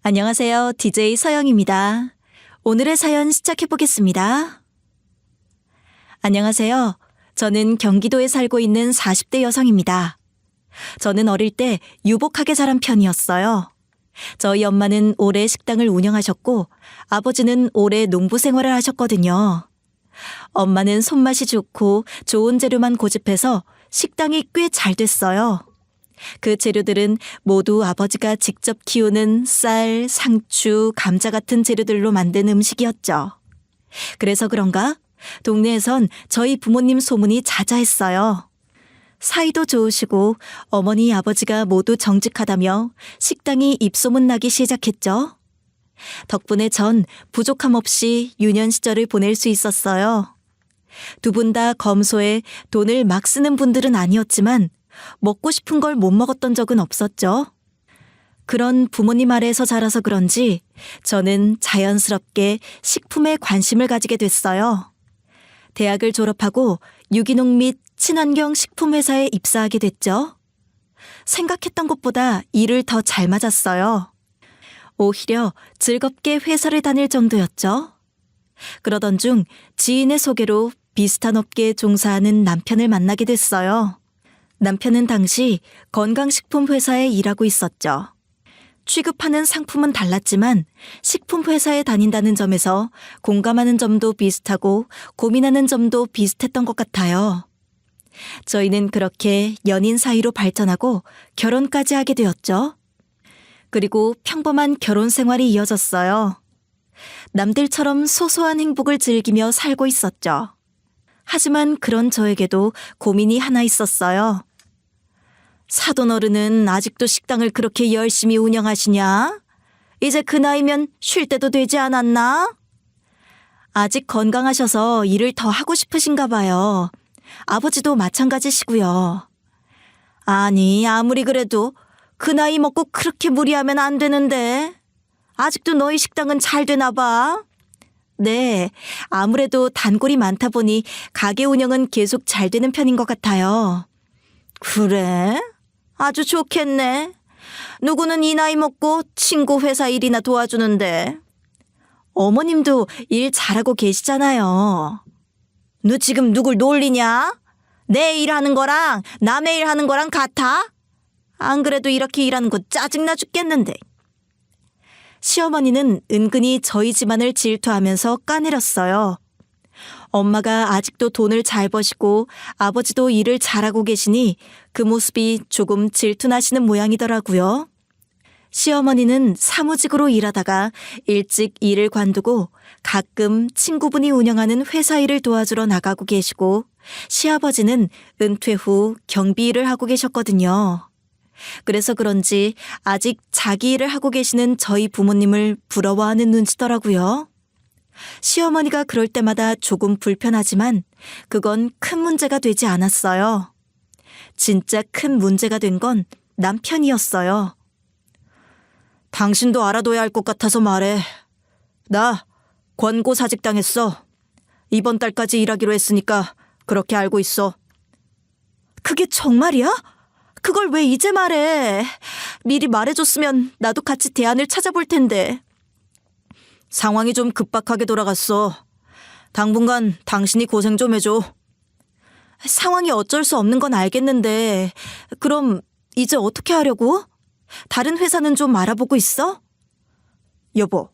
안녕하세요. DJ 서영입니다. 오늘의 사연 시작해 보겠습니다. 안녕하세요. 저는 경기도에 살고 있는 40대 여성입니다. 저는 어릴 때 유복하게 자란 편이었어요. 저희 엄마는 오래 식당을 운영하셨고 아버지는 오래 농부 생활을 하셨거든요. 엄마는 손맛이 좋고 좋은 재료만 고집해서 식당이 꽤 잘 됐어요. 그 재료들은 모두 아버지가 직접 키우는 쌀, 상추, 감자 같은 재료들로 만든 음식이었죠. 그래서 그런가 동네에선 저희 부모님 소문이 자자했어요. 사이도 좋으시고 어머니 아버지가 모두 정직하다며 식당이 입소문 나기 시작했죠. 덕분에 전 부족함 없이 유년 시절을 보낼 수 있었어요. 두 분 다 검소해 돈을 막 쓰는 분들은 아니었지만 먹고 싶은 걸 못 먹었던 적은 없었죠. 그런 부모님 아래에서 자라서 그런지 저는 자연스럽게 식품에 관심을 가지게 됐어요. 대학을 졸업하고 유기농 및 친환경 식품회사에 입사하게 됐죠. 생각했던 것보다 일을 더 잘 맞았어요. 오히려 즐겁게 회사를 다닐 정도였죠. 그러던 중 지인의 소개로 비슷한 업계에 종사하는 남편을 만나게 됐어요. 남편은 당시 건강식품 회사에 일하고 있었죠. 취급하는 상품은 달랐지만 식품 회사에 다닌다는 점에서 공감하는 점도 비슷하고 고민하는 점도 비슷했던 것 같아요. 저희는 그렇게 연인 사이로 발전하고 결혼까지 하게 되었죠. 그리고 평범한 결혼 생활이 이어졌어요. 남들처럼 소소한 행복을 즐기며 살고 있었죠. 하지만 그런 저에게도 고민이 하나 있었어요. 사돈 어른은 아직도 식당을 그렇게 열심히 운영하시냐? 이제 그 나이면 쉴 때도 되지 않았나? 아직 건강하셔서 일을 더 하고 싶으신가 봐요. 아버지도 마찬가지시고요. 아니, 아무리 그래도 그 나이 먹고 그렇게 무리하면 안 되는데. 아직도 너희 식당은 잘 되나 봐. 네, 아무래도 단골이 많다 보니 가게 운영은 계속 잘 되는 편인 것 같아요. 그래? 아주 좋겠네. 누구는 이 나이 먹고 친구 회사 일이나 도와주는데. 어머님도 일 잘하고 계시잖아요. 너 지금 누굴 놀리냐? 내 일하는 거랑 남의 일하는 거랑 같아? 안 그래도 이렇게 일하는 거 짜증나 죽겠는데. 시어머니는 은근히 저희 집안을 질투하면서 까내렸어요. 엄마가 아직도 돈을 잘 버시고 아버지도 일을 잘하고 계시니 그 모습이 조금 질투나시는 모양이더라고요. 시어머니는 사무직으로 일하다가 일찍 일을 관두고 가끔 친구분이 운영하는 회사 일을 도와주러 나가고 계시고 시아버지는 은퇴 후 경비 일을 하고 계셨거든요. 그래서 그런지 아직 자기 일을 하고 계시는 저희 부모님을 부러워하는 눈치더라고요. 시어머니가 그럴 때마다 조금 불편하지만 그건 큰 문제가 되지 않았어요. 진짜 큰 문제가 된 건 남편이었어요. 당신도 알아둬야 할 것 같아서 말해. 나 권고사직당했어. 이번 달까지 일하기로 했으니까 그렇게 알고 있어. 그게 정말이야? 그걸 왜 이제 말해? 미리 말해줬으면 나도 같이 대안을 찾아볼 텐데. 상황이 좀 급박하게 돌아갔어. 당분간 당신이 고생 좀 해줘. 상황이 어쩔 수 없는 건 알겠는데 그럼 이제 어떻게 하려고? 다른 회사는 좀 알아보고 있어? 여보,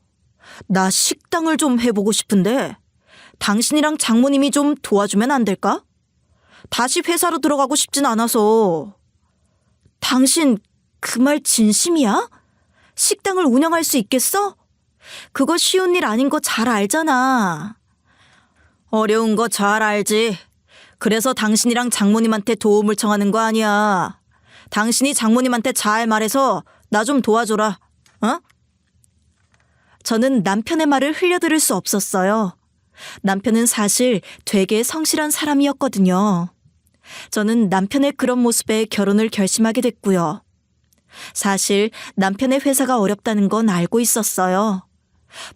나 식당을 좀 해보고 싶은데 당신이랑 장모님이 좀 도와주면 안 될까? 다시 회사로 들어가고 싶진 않아서. 당신 그 말 진심이야? 식당을 운영할 수 있겠어? 그거 쉬운 일 아닌 거 잘 알잖아. 어려운 거 잘 알지. 그래서 당신이랑 장모님한테 도움을 청하는 거 아니야. 당신이 장모님한테 잘 말해서 나 좀 도와줘라. 어? 저는 남편의 말을 흘려들을 수 없었어요. 남편은 사실 되게 성실한 사람이었거든요. 저는 남편의 그런 모습에 결혼을 결심하게 됐고요. 사실 남편의 회사가 어렵다는 건 알고 있었어요.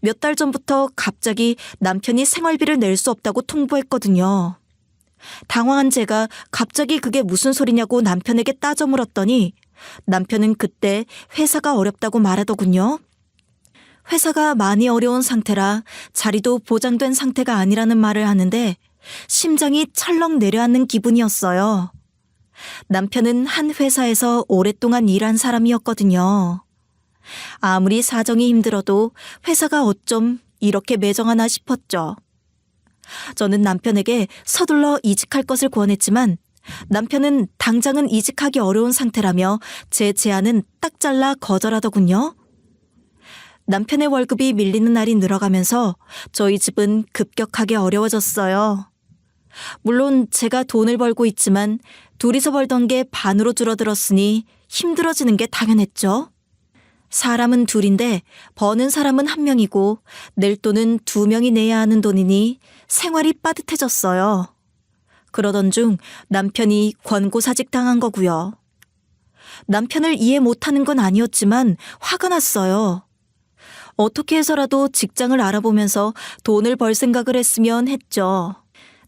몇 달 전부터 갑자기 남편이 생활비를 낼 수 없다고 통보했거든요. 당황한 제가 갑자기 그게 무슨 소리냐고 남편에게 따져 물었더니 남편은 그때 회사가 어렵다고 말하더군요. 회사가 많이 어려운 상태라 자리도 보장된 상태가 아니라는 말을 하는데 심장이 철렁 내려앉는 기분이었어요. 남편은 한 회사에서 오랫동안 일한 사람이었거든요. 아무리 사정이 힘들어도 회사가 어쩜 이렇게 매정하나 싶었죠. 저는 남편에게 서둘러 이직할 것을 권했지만 남편은 당장은 이직하기 어려운 상태라며 제 제안은 딱 잘라 거절하더군요. 남편의 월급이 밀리는 날이 늘어가면서 저희 집은 급격하게 어려워졌어요. 물론 제가 돈을 벌고 있지만 둘이서 벌던 게 반으로 줄어들었으니 힘들어지는 게 당연했죠. 사람은 둘인데 버는 사람은 한 명이고 낼 돈은 두 명이 내야 하는 돈이니 생활이 빠듯해졌어요. 그러던 중 남편이 권고사직 당한 거고요. 남편을 이해 못하는 건 아니었지만 화가 났어요. 어떻게 해서라도 직장을 알아보면서 돈을 벌 생각을 했으면 했죠.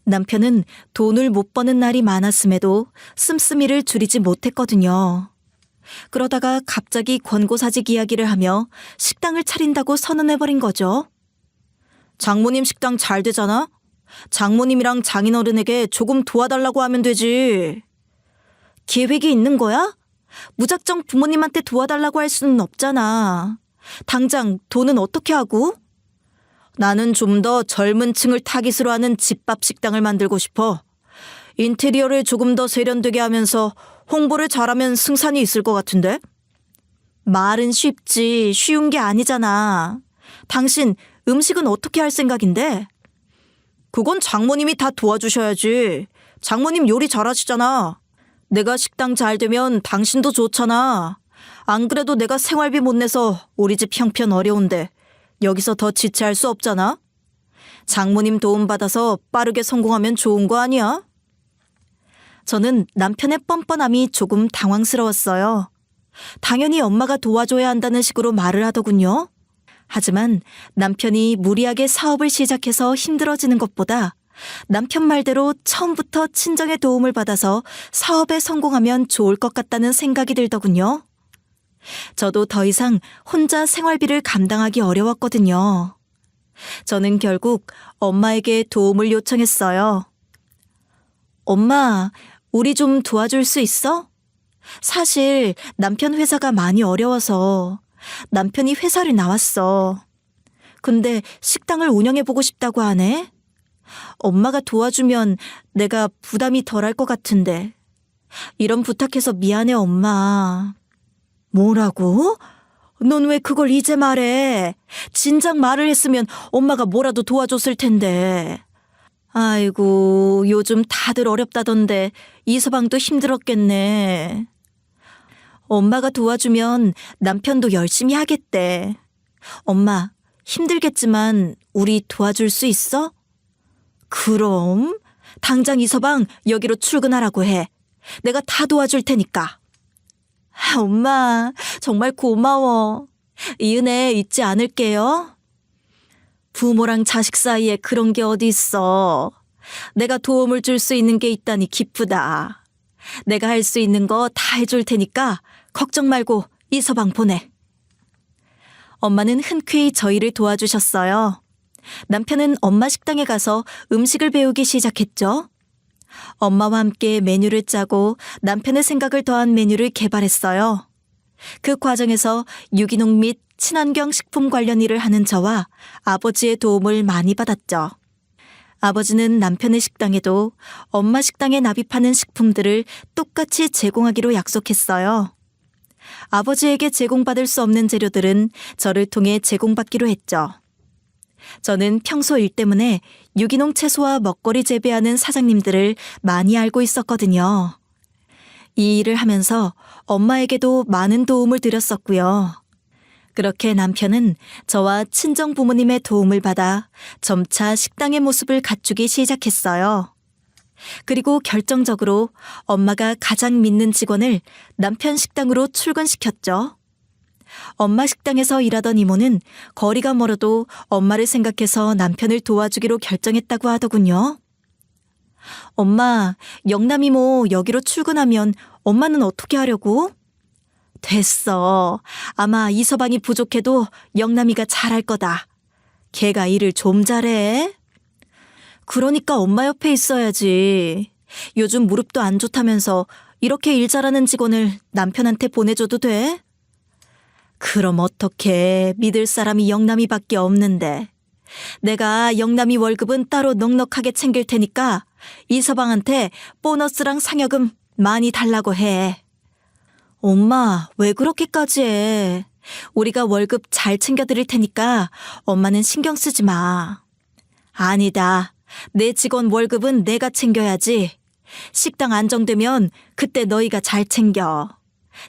남편은 돈을 못 버는 날이 많았음에도 씀씀이를 줄이지 못했거든요. 그러다가 갑자기 권고사직 이야기를 하며 식당을 차린다고 선언해버린 거죠. 장모님 식당 잘 되잖아? 장모님이랑 장인어른에게 조금 도와달라고 하면 되지. 계획이 있는 거야? 무작정 부모님한테 도와달라고 할 수는 없잖아. 당장 돈은 어떻게 하고? 나는 좀 더 젊은 층을 타깃으로 하는 집밥 식당을 만들고 싶어. 인테리어를 조금 더 세련되게 하면서 홍보를 잘하면 승산이 있을 것 같은데? 말은 쉽지 쉬운 게 아니잖아. 당신 음식은 어떻게 할 생각인데? 그건 장모님이 다 도와주셔야지. 장모님 요리 잘하시잖아. 내가 식당 잘 되면 당신도 좋잖아. 안 그래도 내가 생활비 못 내서 우리 집 형편 어려운데 여기서 더 지체할 수 없잖아. 장모님 도움받아서 빠르게 성공하면 좋은 거 아니야? 저는 남편의 뻔뻔함이 조금 당황스러웠어요. 당연히 엄마가 도와줘야 한다는 식으로 말을 하더군요. 하지만 남편이 무리하게 사업을 시작해서 힘들어지는 것보다 남편 말대로 처음부터 친정의 도움을 받아서 사업에 성공하면 좋을 것 같다는 생각이 들더군요. 저도 더 이상 혼자 생활비를 감당하기 어려웠거든요. 저는 결국 엄마에게 도움을 요청했어요. 엄마, 우리 좀 도와줄 수 있어? 사실 남편 회사가 많이 어려워서 남편이 회사를 나왔어. 근데 식당을 운영해보고 싶다고 하네? 엄마가 도와주면 내가 부담이 덜할 것 같은데. 이런 부탁해서 미안해, 엄마. 뭐라고? 넌 왜 그걸 이제 말해? 진작 말을 했으면 엄마가 뭐라도 도와줬을 텐데. 아이고, 요즘 다들 어렵다던데 이서방도 힘들었겠네. 엄마가 도와주면 남편도 열심히 하겠대. 엄마, 힘들겠지만 우리 도와줄 수 있어? 그럼 당장 이서방 여기로 출근하라고 해. 내가 다 도와줄 테니까. 엄마, 정말 고마워. 이 은혜 잊지 않을게요. 부모랑 자식 사이에 그런 게 어디 있어. 내가 도움을 줄 수 있는 게 있다니 기쁘다. 내가 할 수 있는 거 다 해줄 테니까 걱정 말고 이서방 보내. 엄마는 흔쾌히 저희를 도와주셨어요. 남편은 엄마 식당에 가서 음식을 배우기 시작했죠. 엄마와 함께 메뉴를 짜고 남편의 생각을 더한 메뉴를 개발했어요. 그 과정에서 유기농 및 친환경 식품 관련 일을 하는 저와 아버지의 도움을 많이 받았죠. 아버지는 남편의 식당에도 엄마 식당에 납입하는 식품들을 똑같이 제공하기로 약속했어요. 아버지에게 제공받을 수 없는 재료들은 저를 통해 제공받기로 했죠. 저는 평소 일 때문에 유기농 채소와 먹거리 재배하는 사장님들을 많이 알고 있었거든요. 이 일을 하면서 엄마에게도 많은 도움을 드렸었고요. 그렇게 남편은 저와 친정 부모님의 도움을 받아 점차 식당의 모습을 갖추기 시작했어요. 그리고 결정적으로 엄마가 가장 믿는 직원을 남편 식당으로 출근시켰죠. 엄마 식당에서 일하던 이모는 거리가 멀어도 엄마를 생각해서 남편을 도와주기로 결정했다고 하더군요. 엄마, 영남 이모 여기로 출근하면 엄마는 어떻게 하려고? 됐어. 아마 이서방이 부족해도 영남이가 잘할 거다. 걔가 일을 좀 잘해. 그러니까 엄마 옆에 있어야지. 요즘 무릎도 안 좋다면서 이렇게 일 잘하는 직원을 남편한테 보내줘도 돼? 그럼 어떡해. 믿을 사람이 영남이밖에 없는데. 내가 영남이 월급은 따로 넉넉하게 챙길 테니까 이서방한테 보너스랑 상여금 많이 달라고 해. 엄마, 왜 그렇게까지 해? 우리가 월급 잘 챙겨드릴 테니까 엄마는 신경 쓰지 마. 아니다. 내 직원 월급은 내가 챙겨야지. 식당 안정되면 그때 너희가 잘 챙겨.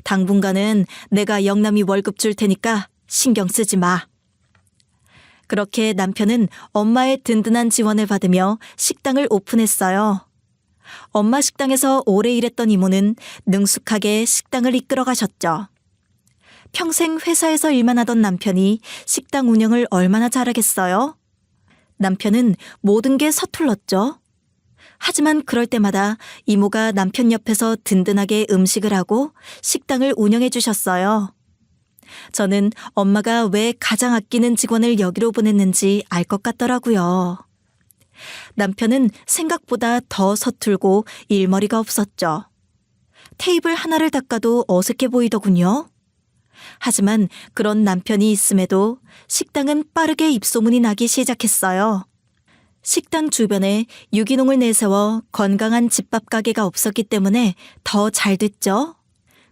당분간은 내가 영남이 월급 줄 테니까 신경 쓰지 마. 그렇게 남편은 엄마의 든든한 지원을 받으며 식당을 오픈했어요. 엄마 식당에서 오래 일했던 이모는 능숙하게 식당을 이끌어 가셨죠. 평생 회사에서 일만 하던 남편이 식당 운영을 얼마나 잘하겠어요? 남편은 모든 게 서툴렀죠. 하지만 그럴 때마다 이모가 남편 옆에서 든든하게 음식을 하고 식당을 운영해 주셨어요. 저는 엄마가 왜 가장 아끼는 직원을 여기로 보냈는지 알 것 같더라고요. 남편은 생각보다 더 서툴고 일머리가 없었죠. 테이블 하나를 닦아도 어색해 보이더군요. 하지만 그런 남편이 있음에도 식당은 빠르게 입소문이 나기 시작했어요. 식당 주변에 유기농을 내세워 건강한 집밥 가게가 없었기 때문에 더 잘 됐죠.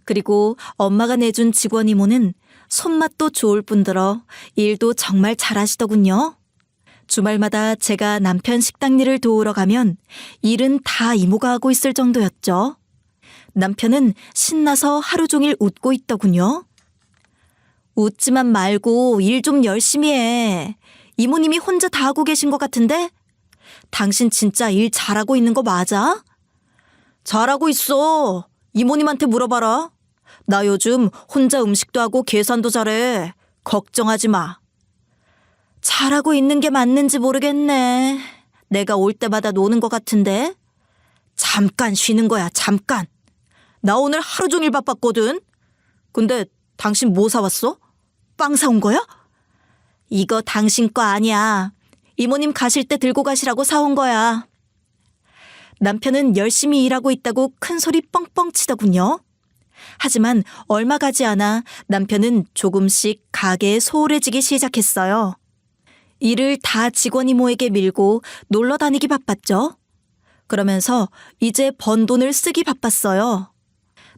그리고 엄마가 내준 직원 이모는 손맛도 좋을 뿐더러 일도 정말 잘하시더군요. 주말마다 제가 남편 식당 일을 도우러 가면 일은 다 이모가 하고 있을 정도였죠. 남편은 신나서 하루 종일 웃고 있더군요. 웃지만 말고 일 좀 열심히 해. 이모님이 혼자 다 하고 계신 것 같은데? 당신 진짜 일 잘하고 있는 거 맞아? 잘하고 있어. 이모님한테 물어봐라. 나 요즘 혼자 음식도 하고 계산도 잘해. 걱정하지 마. 잘하고 있는 게 맞는지 모르겠네. 내가 올 때마다 노는 것 같은데. 잠깐 쉬는 거야, 잠깐. 나 오늘 하루 종일 바빴거든. 근데 당신 뭐 사왔어? 빵 사온 거야? 이거 당신 거 아니야. 이모님 가실 때 들고 가시라고 사온 거야. 남편은 열심히 일하고 있다고 큰 소리 뻥뻥 치더군요. 하지만 얼마 가지 않아 남편은 조금씩 가게에 소홀해지기 시작했어요. 일을 다 직원 이모에게 밀고 놀러 다니기 바빴죠. 그러면서 이제 번 돈을 쓰기 바빴어요.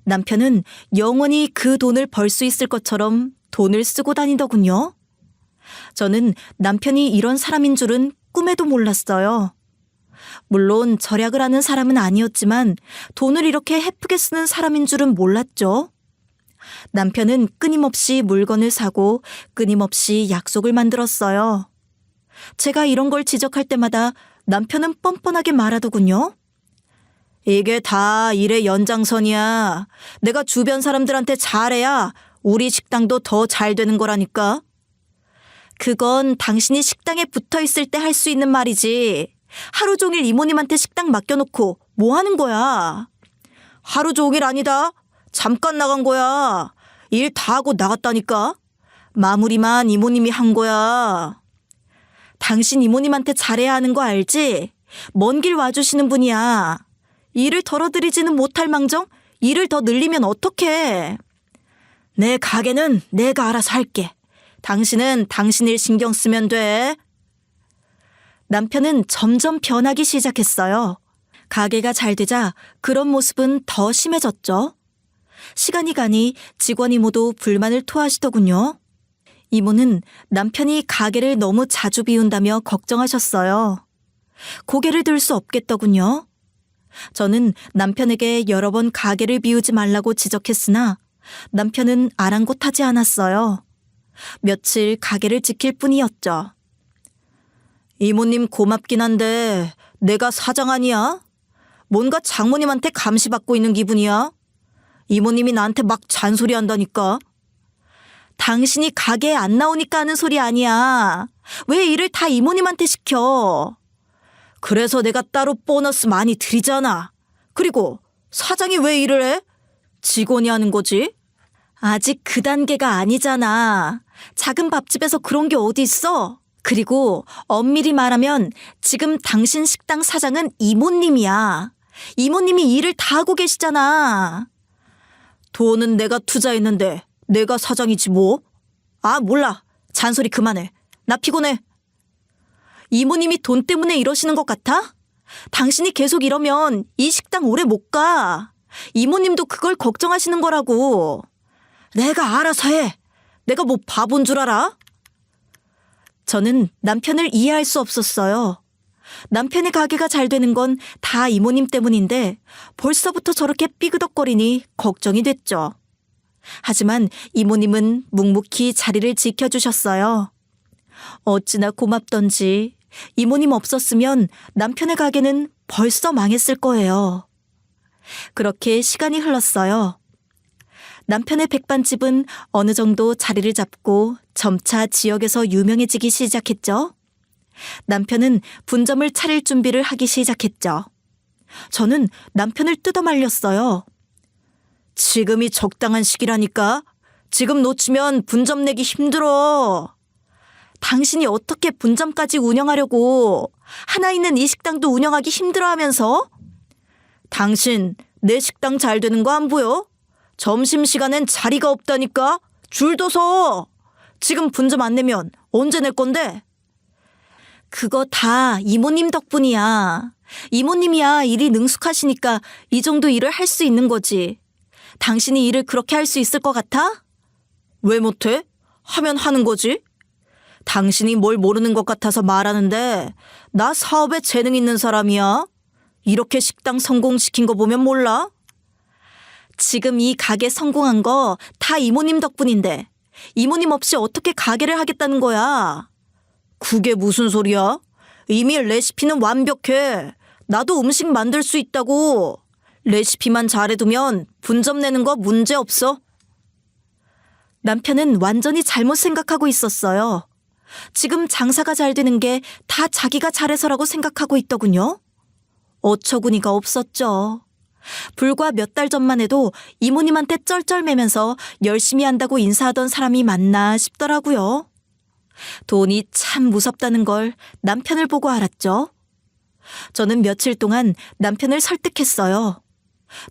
남편은 영원히 그 돈을 벌 수 있을 것처럼 돈을 쓰고 다니더군요. 저는 남편이 이런 사람인 줄은 꿈에도 몰랐어요. 물론 절약을 하는 사람은 아니었지만 돈을 이렇게 헤프게 쓰는 사람인 줄은 몰랐죠. 남편은 끊임없이 물건을 사고 끊임없이 약속을 만들었어요. 제가 이런 걸 지적할 때마다 남편은 뻔뻔하게 말하더군요. 이게 다 일의 연장선이야. 내가 주변 사람들한테 잘해야 우리 식당도 더 잘 되는 거라니까. 그건 당신이 식당에 붙어 있을 때 할 수 있는 말이지. 하루 종일 이모님한테 식당 맡겨놓고 뭐 하는 거야? 하루 종일 아니다. 잠깐 나간 거야. 일 다 하고 나갔다니까. 마무리만 이모님이 한 거야. 당신 이모님한테 잘해야 하는 거 알지? 먼 길 와주시는 분이야. 일을 덜어드리지는 못할 망정 일을 더 늘리면 어떡해. 내 가게는 내가 알아서 할게. 당신은 당신 일 신경 쓰면 돼. 남편은 점점 변하기 시작했어요. 가게가 잘 되자 그런 모습은 더 심해졌죠. 시간이 가니 직원 이모도 불만을 토하시더군요. 이모는 남편이 가게를 너무 자주 비운다며 걱정하셨어요. 고개를 들 수 없겠더군요. 저는 남편에게 여러 번 가게를 비우지 말라고 지적했으나 남편은 아랑곳하지 않았어요. 며칠 가게를 지킬 뿐이었죠. 이모님 고맙긴 한데 내가 사장 아니야? 뭔가 장모님한테 감시받고 있는 기분이야. 이모님이 나한테 막 잔소리한다니까. 당신이 가게에 안 나오니까 하는 소리 아니야. 왜 일을 다 이모님한테 시켜? 그래서 내가 따로 보너스 많이 드리잖아. 그리고 사장이 왜 일을 해? 직원이 하는 거지. 아직 그 단계가 아니잖아. 작은 밥집에서 그런 게 어디 있어? 그리고 엄밀히 말하면 지금 당신 식당 사장은 이모님이야. 이모님이 일을 다 하고 계시잖아. 돈은 내가 투자했는데 내가 사장이지 뭐? 아, 몰라. 잔소리 그만해. 나 피곤해. 이모님이 돈 때문에 이러시는 것 같아? 당신이 계속 이러면 이 식당 오래 못 가. 이모님도 그걸 걱정하시는 거라고. 내가 알아서 해. 내가 뭐 바본 줄 알아? 저는 남편을 이해할 수 없었어요. 남편의 가게가 잘 되는 건 다 이모님 때문인데 벌써부터 저렇게 삐그덕거리니 걱정이 됐죠. 하지만 이모님은 묵묵히 자리를 지켜주셨어요. 어찌나 고맙던지 이모님 없었으면 남편의 가게는 벌써 망했을 거예요. 그렇게 시간이 흘렀어요. 남편의 백반집은 어느 정도 자리를 잡고 점차 지역에서 유명해지기 시작했죠. 남편은 분점을 차릴 준비를 하기 시작했죠. 저는 남편을 뜯어말렸어요. 지금이 적당한 시기라니까. 지금 놓치면 분점 내기 힘들어. 당신이 어떻게 분점까지 운영하려고. 하나 있는 이 식당도 운영하기 힘들어하면서. 당신 내 식당 잘 되는 거 안 보여? 점심시간엔 자리가 없다니까. 줄도 서. 지금 분점 안 내면 언제 낼 건데? 그거 다 이모님 덕분이야. 이모님이야 일이 능숙하시니까 이 정도 일을 할 수 있는 거지. 당신이 일을 그렇게 할 수 있을 것 같아? 왜 못해? 하면 하는 거지. 당신이 뭘 모르는 것 같아서 말하는데 나 사업에 재능 있는 사람이야. 이렇게 식당 성공시킨 거 보면 몰라? 지금 이 가게 성공한 거 다 이모님 덕분인데 이모님 없이 어떻게 가게를 하겠다는 거야? 그게 무슨 소리야? 이미 레시피는 완벽해. 나도 음식 만들 수 있다고. 레시피만 잘해두면 분점 내는 거 문제 없어. 남편은 완전히 잘못 생각하고 있었어요. 지금 장사가 잘 되는 게 다 자기가 잘해서라고 생각하고 있더군요. 어처구니가 없었죠. 불과 몇 달 전만 해도 이모님한테 쩔쩔매면서 열심히 한다고 인사하던 사람이 맞나 싶더라고요. 돈이 참 무섭다는 걸 남편을 보고 알았죠. 저는 며칠 동안 남편을 설득했어요.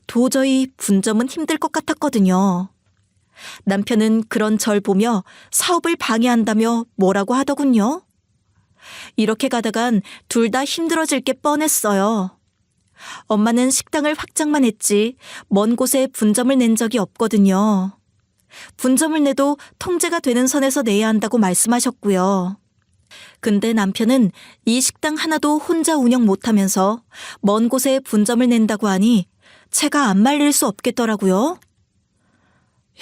도저히 분점은 힘들 것 같았거든요. 남편은 그런 절 보며 사업을 방해한다며 뭐라고 하더군요. 이렇게 가다간 둘 다 힘들어질 게 뻔했어요. 엄마는 식당을 확장만 했지 먼 곳에 분점을 낸 적이 없거든요. 분점을 내도 통제가 되는 선에서 내야 한다고 말씀하셨고요. 근데 남편은 이 식당 하나도 혼자 운영 못하면서 먼 곳에 분점을 낸다고 하니 채가 안 말릴 수 없겠더라고요.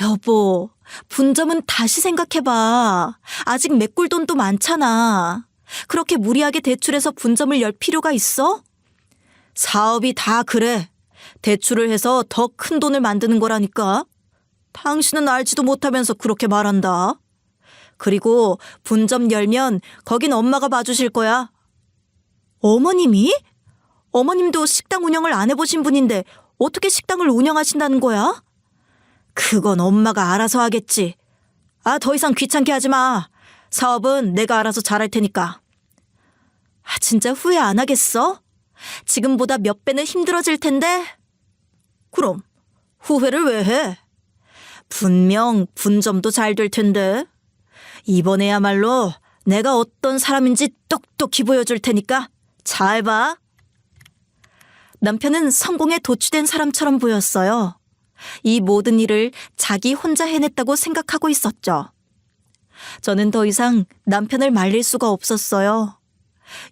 여보, 분점은 다시 생각해봐. 아직 메꿀 돈도 많잖아. 그렇게 무리하게 대출해서 분점을 열 필요가 있어? 사업이 다 그래. 대출을 해서 더 큰 돈을 만드는 거라니까. 당신은 알지도 못하면서 그렇게 말한다. 그리고 분점 열면 거긴 엄마가 봐주실 거야. 어머님이? 어머님도 식당 운영을 안 해보신 분인데 어떻게 식당을 운영하신다는 거야? 그건 엄마가 알아서 하겠지. 아, 더 이상 귀찮게 하지 마. 사업은 내가 알아서 잘할 테니까. 아, 진짜 후회 안 하겠어? 지금보다 몇 배는 힘들어질 텐데? 그럼 후회를 왜 해? 분명 분점도 잘 될 텐데. 이번에야말로 내가 어떤 사람인지 똑똑히 보여줄 테니까 잘 봐. 남편은 성공에 도취된 사람처럼 보였어요. 이 모든 일을 자기 혼자 해냈다고 생각하고 있었죠. 저는 더 이상 남편을 말릴 수가 없었어요.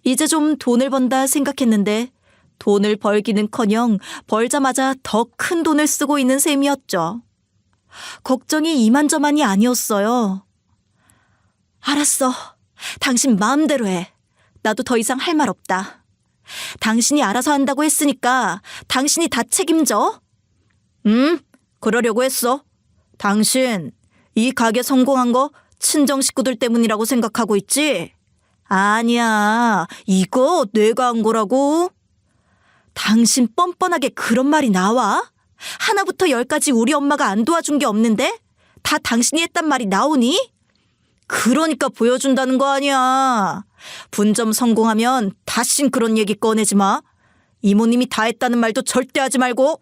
이제 좀 돈을 번다 생각했는데 돈을 벌기는커녕 벌자마자 더 큰 돈을 쓰고 있는 셈이었죠. 걱정이 이만저만이 아니었어요. 알았어. 당신 마음대로 해. 나도 더 이상 할 말 없다. 당신이 알아서 한다고 했으니까 당신이 다 책임져. 그러려고 했어. 당신 이 가게 성공한 거 친정 식구들 때문이라고 생각하고 있지? 아니야. 이거 내가 한 거라고. 당신 뻔뻔하게 그런 말이 나와? 하나부터 열까지 우리 엄마가 안 도와준 게 없는데? 다 당신이 했단 말이 나오니? 그러니까 보여준다는 거 아니야. 분점 성공하면 다신 그런 얘기 꺼내지 마. 이모님이 다 했다는 말도 절대 하지 말고.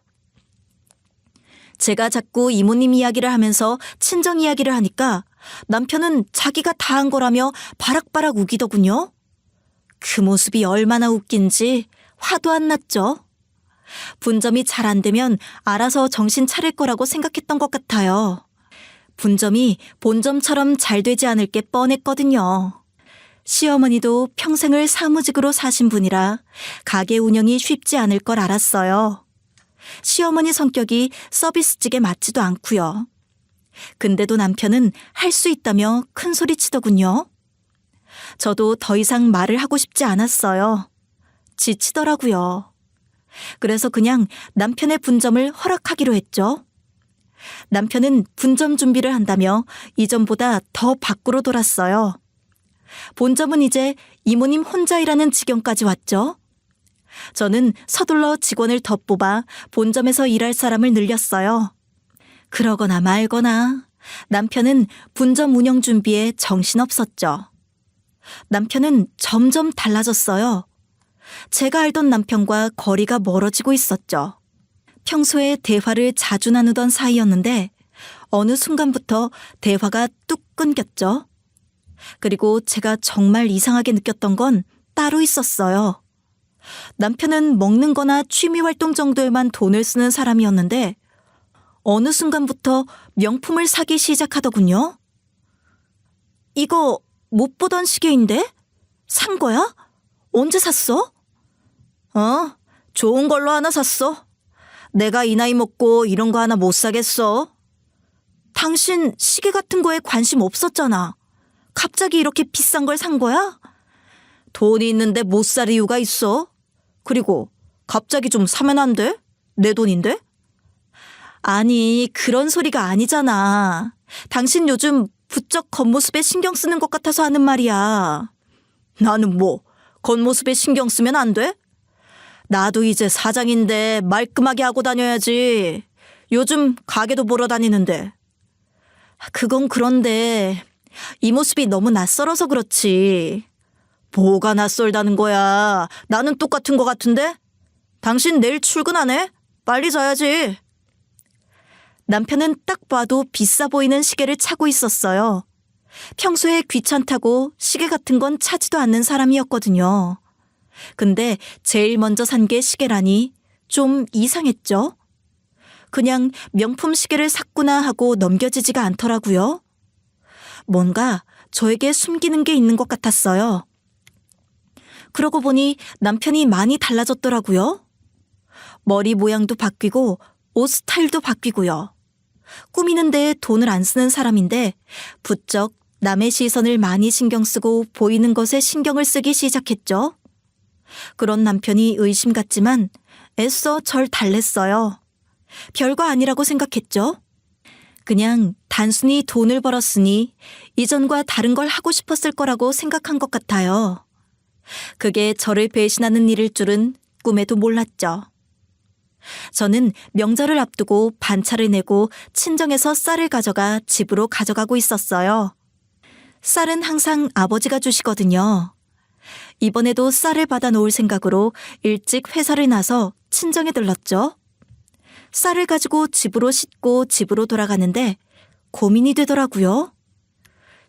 제가 자꾸 이모님 이야기를 하면서 친정 이야기를 하니까 남편은 자기가 다 한 거라며 바락바락 우기더군요. 그 모습이 얼마나 웃긴지 화도 안 났죠. 분점이 잘 안 되면 알아서 정신 차릴 거라고 생각했던 것 같아요. 분점이 본점처럼 잘 되지 않을 게 뻔했거든요. 시어머니도 평생을 사무직으로 사신 분이라 가게 운영이 쉽지 않을 걸 알았어요. 시어머니 성격이 서비스직에 맞지도 않고요. 근데도 남편은 할 수 있다며 큰 소리 치더군요. 저도 더 이상 말을 하고 싶지 않았어요. 지치더라고요. 그래서 그냥 남편의 분점을 허락하기로 했죠. 남편은 분점 준비를 한다며 이전보다 더 밖으로 돌았어요. 본점은 이제 이모님 혼자 일하는 지경까지 왔죠. 저는 서둘러 직원을 더 뽑아 본점에서 일할 사람을 늘렸어요. 그러거나 말거나 남편은 분점 운영 준비에 정신없었죠. 남편은 점점 달라졌어요. 제가 알던 남편과 거리가 멀어지고 있었죠. 평소에 대화를 자주 나누던 사이였는데 어느 순간부터 대화가 뚝 끊겼죠. 그리고 제가 정말 이상하게 느꼈던 건 따로 있었어요. 남편은 먹는 거나 취미 활동 정도에만 돈을 쓰는 사람이었는데 어느 순간부터 명품을 사기 시작하더군요. 이거 못 보던 시계인데? 산 거야? 언제 샀어? 좋은 걸로 하나 샀어. 내가 이 나이 먹고 이런 거 하나 못 사겠어. 당신 시계 같은 거에 관심 없었잖아. 갑자기 이렇게 비싼 걸 산 거야? 돈이 있는데 못 살 이유가 있어. 그리고 갑자기 좀 사면 안 돼? 내 돈인데? 아니, 그런 소리가 아니잖아. 당신 요즘 부쩍 겉모습에 신경 쓰는 것 같아서 하는 말이야. 나는 뭐 겉모습에 신경 쓰면 안 돼? 나도 이제 사장인데 말끔하게 하고 다녀야지. 요즘 가게도 보러 다니는데. 그건 그런데 이 모습이 너무 낯설어서 그렇지. 뭐가 낯설다는 거야. 나는 똑같은 거 같은데? 당신 내일 출근 안 해? 빨리 자야지. 남편은 딱 봐도 비싸 보이는 시계를 차고 있었어요. 평소에 귀찮다고 시계 같은 건 차지도 않는 사람이었거든요. 근데 제일 먼저 산 게 시계라니 좀 이상했죠? 그냥 명품 시계를 샀구나 하고 넘겨지지가 않더라고요. 뭔가 저에게 숨기는 게 있는 것 같았어요. 그러고 보니 남편이 많이 달라졌더라고요. 머리 모양도 바뀌고 옷 스타일도 바뀌고요. 꾸미는 데 돈을 안 쓰는 사람인데 부쩍 남의 시선을 많이 신경 쓰고 보이는 것에 신경을 쓰기 시작했죠. 그런 남편이 의심 같지만 애써 절 달랬어요. 별거 아니라고 생각했죠. 그냥 단순히 돈을 벌었으니 이전과 다른 걸 하고 싶었을 거라고 생각한 것 같아요. 그게 저를 배신하는 일일 줄은 꿈에도 몰랐죠. 저는 명절을 앞두고 반차를 내고 친정에서 쌀을 가져가 집으로 가져가고 있었어요. 쌀은 항상 아버지가 주시거든요. 이번에도 쌀을 받아 놓을 생각으로 일찍 회사를 나서 친정에 들렀죠. 쌀을 가지고 집으로 싣고 집으로 돌아가는데 고민이 되더라고요.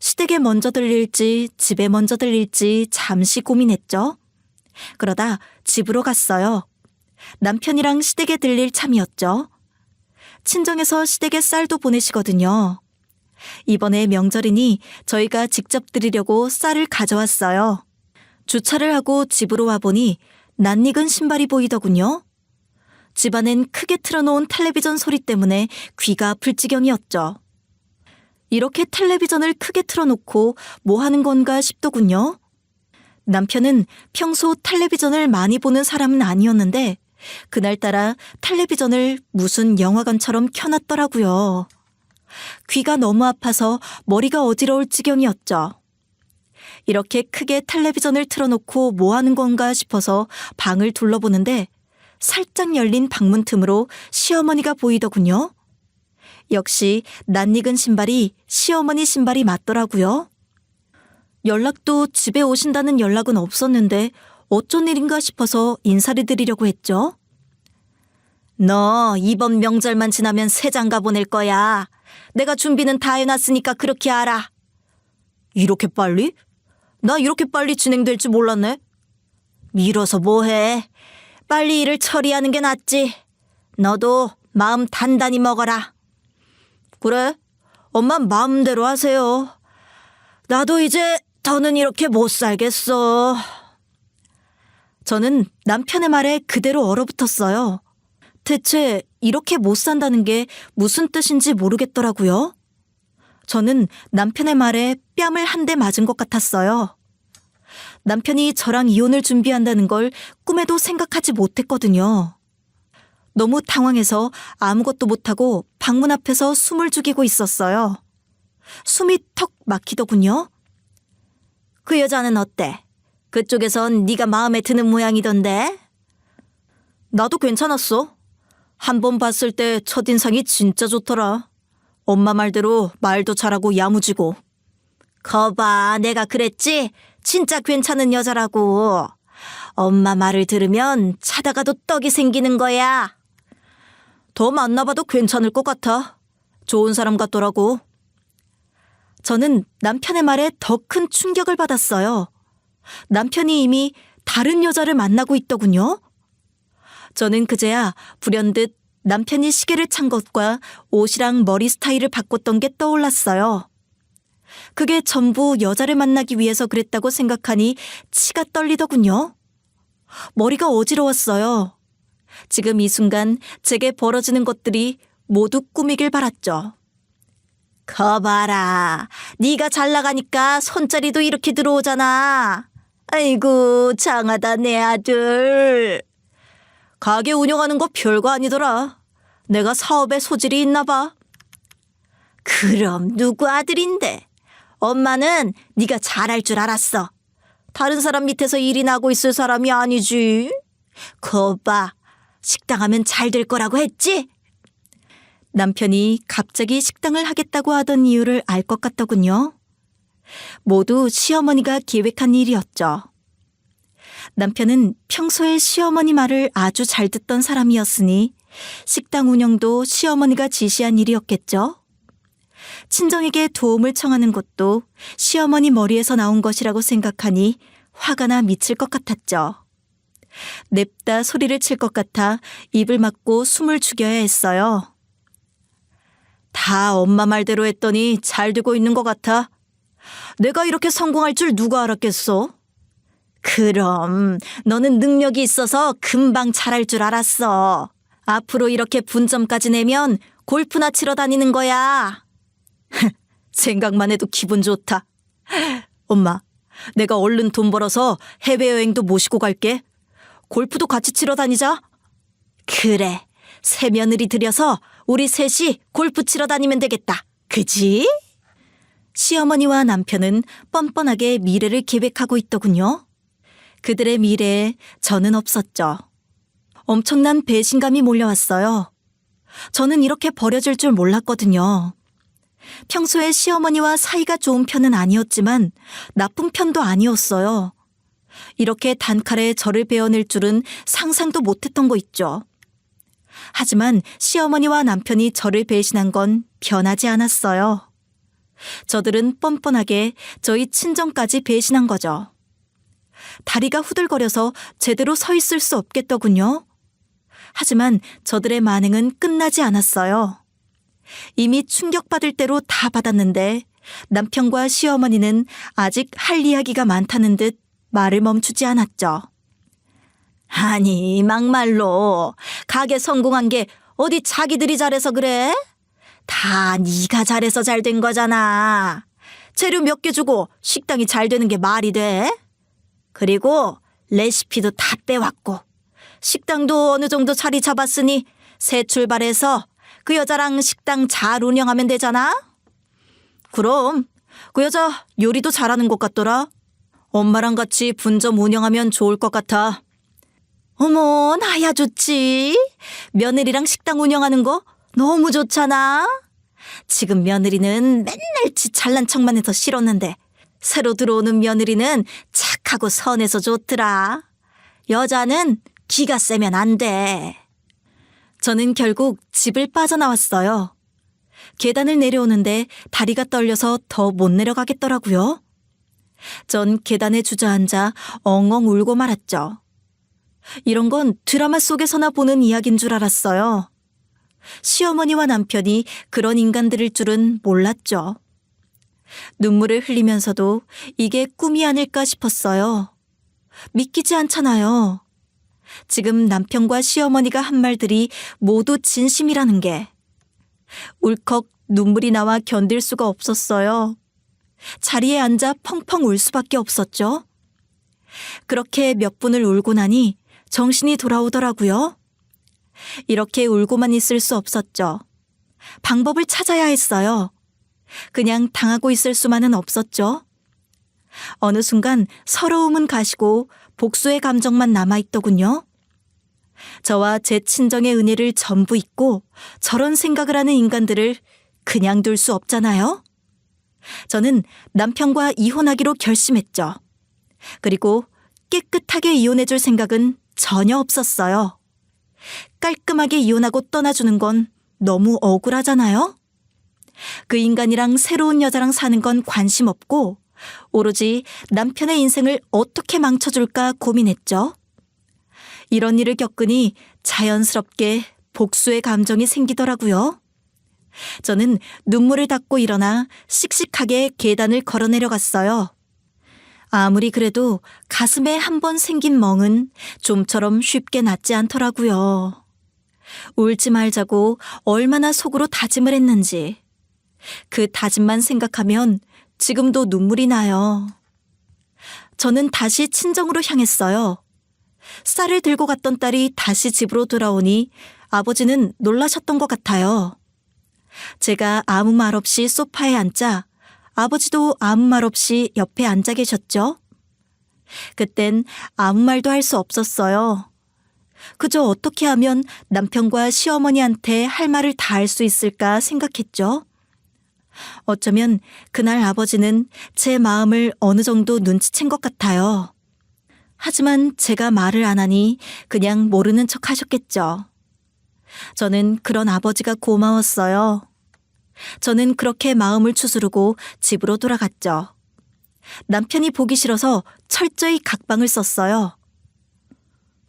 시댁에 먼저 들릴지 집에 먼저 들릴지 잠시 고민했죠. 그러다 집으로 갔어요. 남편이랑 시댁에 들릴 참이었죠. 친정에서 시댁에 쌀도 보내시거든요. 이번에 명절이니 저희가 직접 드리려고 쌀을 가져왔어요. 주차를 하고 집으로 와보니 낯익은 신발이 보이더군요. 집안엔 크게 틀어놓은 텔레비전 소리 때문에 귀가 아플 지경이었죠. 이렇게 텔레비전을 크게 틀어놓고 뭐 하는 건가 싶더군요. 남편은 평소 텔레비전을 많이 보는 사람은 아니었는데 그날따라 텔레비전을 무슨 영화관처럼 켜놨더라고요. 귀가 너무 아파서 머리가 어지러울 지경이었죠. 이렇게 크게 텔레비전을 틀어놓고 뭐 하는 건가 싶어서 방을 둘러보는데 살짝 열린 방문 틈으로 시어머니가 보이더군요. 역시 낯익은 신발이 시어머니 신발이 맞더라고요. 연락도 집에 오신다는 연락은 없었는데 어쩐 일인가 싶어서 인사를 드리려고 했죠. 너 이번 명절만 지나면 새장가 보낼 거야. 내가 준비는 다 해놨으니까 그렇게 알아. 이렇게 빨리? 나 이렇게 빨리 진행될 줄 몰랐네. 미뤄서 뭐해. 빨리 일을 처리하는 게 낫지. 너도 마음 단단히 먹어라. 그래, 엄마 마음대로 하세요. 나도 이제 더는 이렇게 못 살겠어. 저는 남편의 말에 그대로 얼어붙었어요. 대체 이렇게 못 산다는 게 무슨 뜻인지 모르겠더라고요. 저는 남편의 말에 뺨을 한 대 맞은 것 같았어요. 남편이 저랑 이혼을 준비한다는 걸 꿈에도 생각하지 못했거든요. 너무 당황해서 아무것도 못하고 방문 앞에서 숨을 죽이고 있었어요. 숨이 턱 막히더군요. 그 여자는 어때? 그쪽에선 네가 마음에 드는 모양이던데? 나도 괜찮았어. 한 번 봤을 때 첫인상이 진짜 좋더라. 엄마 말대로 말도 잘하고 야무지고. 거봐, 내가 그랬지? 진짜 괜찮은 여자라고. 엄마 말을 들으면 자다가도 떡이 생기는 거야. 더 만나봐도 괜찮을 것 같아. 좋은 사람 같더라고. 저는 남편의 말에 더 큰 충격을 받았어요. 남편이 이미 다른 여자를 만나고 있더군요. 저는 그제야 불현듯 남편이 시계를 찬 것과 옷이랑 머리 스타일을 바꿨던 게 떠올랐어요. 그게 전부 여자를 만나기 위해서 그랬다고 생각하니 치가 떨리더군요. 머리가 어지러웠어요. 지금 이 순간 제게 벌어지는 것들이 모두 꿈이길 바랐죠. 거봐라. 네가 잘 나가니까 손자리도 이렇게 들어오잖아. 아이고 장하다 내 아들. 가게 운영하는 거 별거 아니더라. 내가 사업에 소질이 있나 봐. 그럼 누구 아들인데? 엄마는 네가 잘할 줄 알았어. 다른 사람 밑에서 일이나 하고 있을 사람이 아니지. 거봐. 식당 하면 잘 될 거라고 했지? 남편이 갑자기 식당을 하겠다고 하던 이유를 알 것 같더군요. 모두 시어머니가 계획한 일이었죠. 남편은 평소에 시어머니 말을 아주 잘 듣던 사람이었으니 식당 운영도 시어머니가 지시한 일이었겠죠. 친정에게 도움을 청하는 것도 시어머니 머리에서 나온 것이라고 생각하니 화가 나 미칠 것 같았죠. 냅다 소리를 칠 것 같아 입을 막고 숨을 죽여야 했어요. 다 엄마 말대로 했더니 잘 되고 있는 것 같아. 내가 이렇게 성공할 줄 누가 알았겠어? 그럼 너는 능력이 있어서 금방 잘할 줄 알았어. 앞으로 이렇게 분점까지 내면 골프나 치러 다니는 거야. 생각만 해도 기분 좋다. 엄마, 내가 얼른 돈 벌어서 해외여행도 모시고 갈게. 골프도 같이 치러 다니자. 그래, 새 며느리 들여서 우리 셋이 골프 치러 다니면 되겠다. 그지? 시어머니와 남편은 뻔뻔하게 미래를 계획하고 있더군요. 그들의 미래에 저는 없었죠. 엄청난 배신감이 몰려왔어요. 저는 이렇게 버려질 줄 몰랐거든요. 평소에 시어머니와 사이가 좋은 편은 아니었지만 나쁜 편도 아니었어요. 이렇게 단칼에 저를 베어낼 줄은 상상도 못했던 거 있죠. 하지만 시어머니와 남편이 저를 배신한 건 변하지 않았어요. 저들은 뻔뻔하게 저희 친정까지 배신한 거죠. 다리가 후들거려서 제대로 서 있을 수 없겠더군요. 하지만 저들의 만행은 끝나지 않았어요. 이미 충격받을 대로 다 받았는데 남편과 시어머니는 아직 할 이야기가 많다는 듯 말을 멈추지 않았죠. 아니 막말로 가게 성공한 게 어디 자기들이 잘해서 그래? 다 네가 잘해서 잘 된 거잖아. 재료 몇 개 주고 식당이 잘 되는 게 말이 돼? 그리고 레시피도 다 빼왔고 식당도 어느 정도 자리 잡았으니 새 출발해서 그 여자랑 식당 잘 운영하면 되잖아? 그럼 그 여자 요리도 잘하는 것 같더라. 엄마랑 같이 분점 운영하면 좋을 것 같아. 어머, 나야 좋지. 며느리랑 식당 운영하는 거 너무 좋잖아. 지금 며느리는 맨날 지 잘난 척만 해서 싫었는데 새로 들어오는 며느리는 착하고 선해서 좋더라. 여자는 기가 세면 안 돼. 저는 결국 집을 빠져나왔어요. 계단을 내려오는데 다리가 떨려서 더 못 내려가겠더라고요. 전 계단에 주저앉아 엉엉 울고 말았죠. 이런 건 드라마 속에서나 보는 이야기인 줄 알았어요. 시어머니와 남편이 그런 인간들일 줄은 몰랐죠. 눈물을 흘리면서도 이게 꿈이 아닐까 싶었어요. 믿기지 않잖아요. 지금 남편과 시어머니가 한 말들이 모두 진심이라는 게. 울컥 눈물이 나와 견딜 수가 없었어요. 자리에 앉아 펑펑 울 수밖에 없었죠. 그렇게 몇 분을 울고 나니 정신이 돌아오더라고요. 이렇게 울고만 있을 수 없었죠. 방법을 찾아야 했어요. 그냥 당하고 있을 수만은 없었죠. 어느 순간 서러움은 가시고 복수의 감정만 남아있더군요. 저와 제 친정의 은혜를 전부 잊고 저런 생각을 하는 인간들을 그냥 둘 수 없잖아요. 저는 남편과 이혼하기로 결심했죠. 그리고 깨끗하게 이혼해줄 생각은 전혀 없었어요. 깔끔하게 이혼하고 떠나주는 건 너무 억울하잖아요. 그 인간이랑 새로운 여자랑 사는 건 관심 없고 오로지 남편의 인생을 어떻게 망쳐줄까 고민했죠. 이런 일을 겪으니 자연스럽게 복수의 감정이 생기더라고요. 저는 눈물을 닦고 일어나 씩씩하게 계단을 걸어 내려갔어요. 아무리 그래도 가슴에 한 번 생긴 멍은 좀처럼 쉽게 낫지 않더라고요. 울지 말자고 얼마나 속으로 다짐을 했는지. 그 다짐만 생각하면 지금도 눈물이 나요. 저는 다시 친정으로 향했어요. 쌀을 들고 갔던 딸이 다시 집으로 돌아오니 아버지는 놀라셨던 것 같아요. 제가 아무 말 없이 소파에 앉자 아버지도 아무 말 없이 옆에 앉아 계셨죠. 그땐 아무 말도 할 수 없었어요. 그저 어떻게 하면 남편과 시어머니한테 할 말을 다 할 수 있을까 생각했죠. 어쩌면 그날 아버지는 제 마음을 어느 정도 눈치챈 것 같아요. 하지만 제가 말을 안 하니 그냥 모르는 척 하셨겠죠. 저는 그런 아버지가 고마웠어요. 저는 그렇게 마음을 추스르고 집으로 돌아갔죠. 남편이 보기 싫어서 철저히 각방을 썼어요.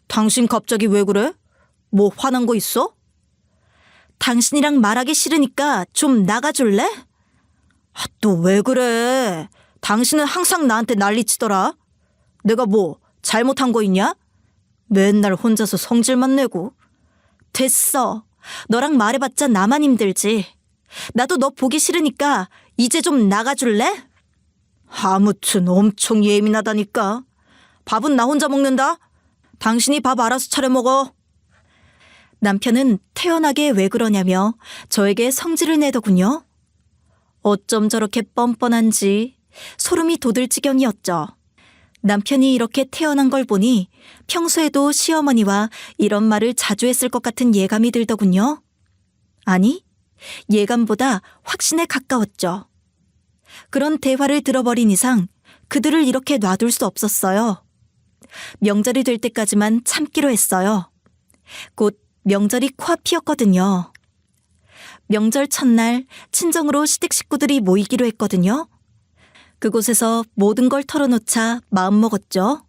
당신 갑자기 왜 그래? 뭐 화난 거 있어? 당신이랑 말하기 싫으니까 좀 나가줄래? 또 왜 그래? 당신은 항상 나한테 난리치더라. 내가 뭐 잘못한 거 있냐? 맨날 혼자서 성질만 내고. 됐어. 너랑 말해봤자 나만 힘들지. 나도 너 보기 싫으니까 이제 좀 나가줄래? 아무튼 엄청 예민하다니까. 밥은 나 혼자 먹는다. 당신이 밥 알아서 차려 먹어. 남편은 태연하게 왜 그러냐며 저에게 성질을 내더군요. 어쩜 저렇게 뻔뻔한지 소름이 돋을 지경이었죠. 남편이 이렇게 태어난 걸 보니 평소에도 시어머니와 이런 말을 자주 했을 것 같은 예감이 들더군요. 아니, 예감보다 확신에 가까웠죠. 그런 대화를 들어버린 이상 그들을 이렇게 놔둘 수 없었어요. 명절이 될 때까지만 참기로 했어요. 곧 명절이 코앞이었거든요. 명절 첫날 친정으로 시댁 식구들이 모이기로 했거든요. 그곳에서 모든 걸 털어놓자 마음먹었죠.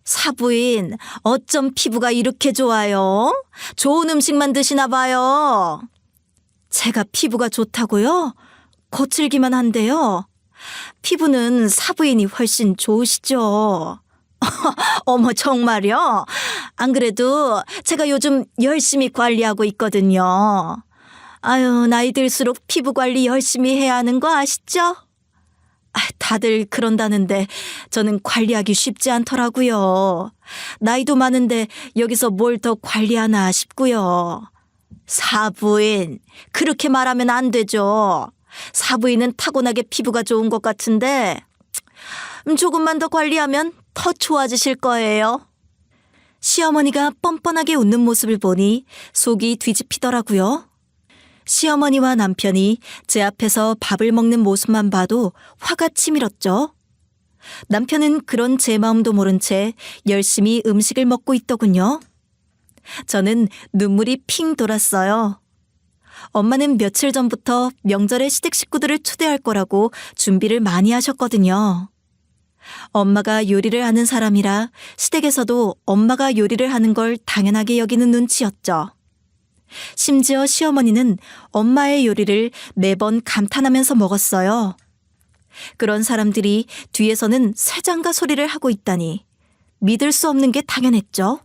사부인, 어쩜 피부가 이렇게 좋아요? 좋은 음식만 드시나 봐요. 제가 피부가 좋다고요? 거칠기만 한데요. 피부는 사부인이 훨씬 좋으시죠. 어머, 정말요? 안 그래도 제가 요즘 열심히 관리하고 있거든요. 아유, 나이 들수록 피부 관리 열심히 해야 하는 거 아시죠? 다들 그런다는데 저는 관리하기 쉽지 않더라고요. 나이도 많은데 여기서 뭘 더 관리하나 싶고요. 사부인, 그렇게 말하면 안 되죠. 사부인은 타고나게 피부가 좋은 것 같은데 조금만 더 관리하면 더 좋아지실 거예요. 시어머니가 뻔뻔하게 웃는 모습을 보니 속이 뒤집히더라고요. 시어머니와 남편이 제 앞에서 밥을 먹는 모습만 봐도 화가 치밀었죠. 남편은 그런 제 마음도 모른 채 열심히 음식을 먹고 있더군요. 저는 눈물이 핑 돌았어요. 엄마는 며칠 전부터 명절에 시댁 식구들을 초대할 거라고 준비를 많이 하셨거든요. 엄마가 요리를 하는 사람이라 시댁에서도 엄마가 요리를 하는 걸 당연하게 여기는 눈치였죠. 심지어 시어머니는 엄마의 요리를 매번 감탄하면서 먹었어요. 그런 사람들이 뒤에서는 쇠장가 소리를 하고 있다니 믿을 수 없는 게 당연했죠.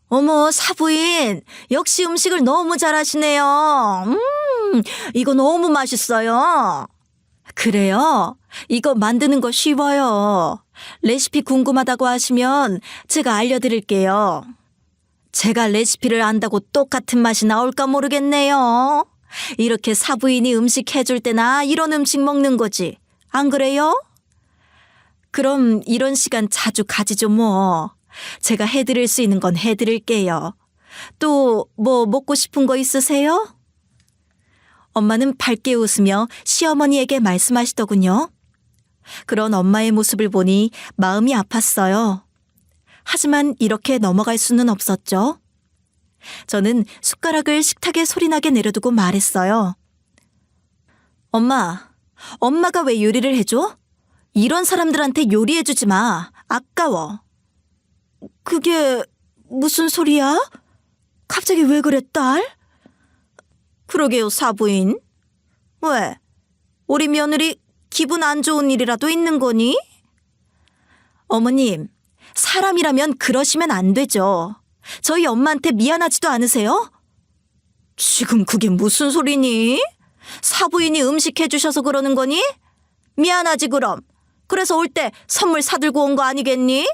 어머, 사부인, 역시 음식을 너무 잘하시네요. 이거 너무 맛있어요. 그래요? 이거 만드는 거 쉬워요. 레시피 궁금하다고 하시면 제가 알려드릴게요. 제가 레시피를 안다고 똑같은 맛이 나올까 모르겠네요. 이렇게 사부인이 음식 해줄 때나 이런 음식 먹는 거지. 안 그래요? 그럼 이런 시간 자주 가지죠 뭐. 제가 해드릴 수 있는 건 해드릴게요. 또 뭐 먹고 싶은 거 있으세요? 엄마는 밝게 웃으며 시어머니에게 말씀하시더군요. 그런 엄마의 모습을 보니 마음이 아팠어요. 하지만 이렇게 넘어갈 수는 없었죠. 저는 숟가락을 식탁에 소리나게 내려두고 말했어요. 엄마가 왜 요리를 해줘? 이런 사람들한테 요리해주지 마. 아까워. 그게 무슨 소리야? 갑자기 왜 그래, 딸? 그러게요, 사부인. 왜? 우리 며느리 기분 안 좋은 일이라도 있는 거니? 어머님, 사람이라면 그러시면 안 되죠. 저희 엄마한테 미안하지도 않으세요? 지금 그게 무슨 소리니? 사부인이 음식 해주셔서 그러는 거니? 미안하지 그럼. 그래서 올 때 선물 사들고 온 거 아니겠니?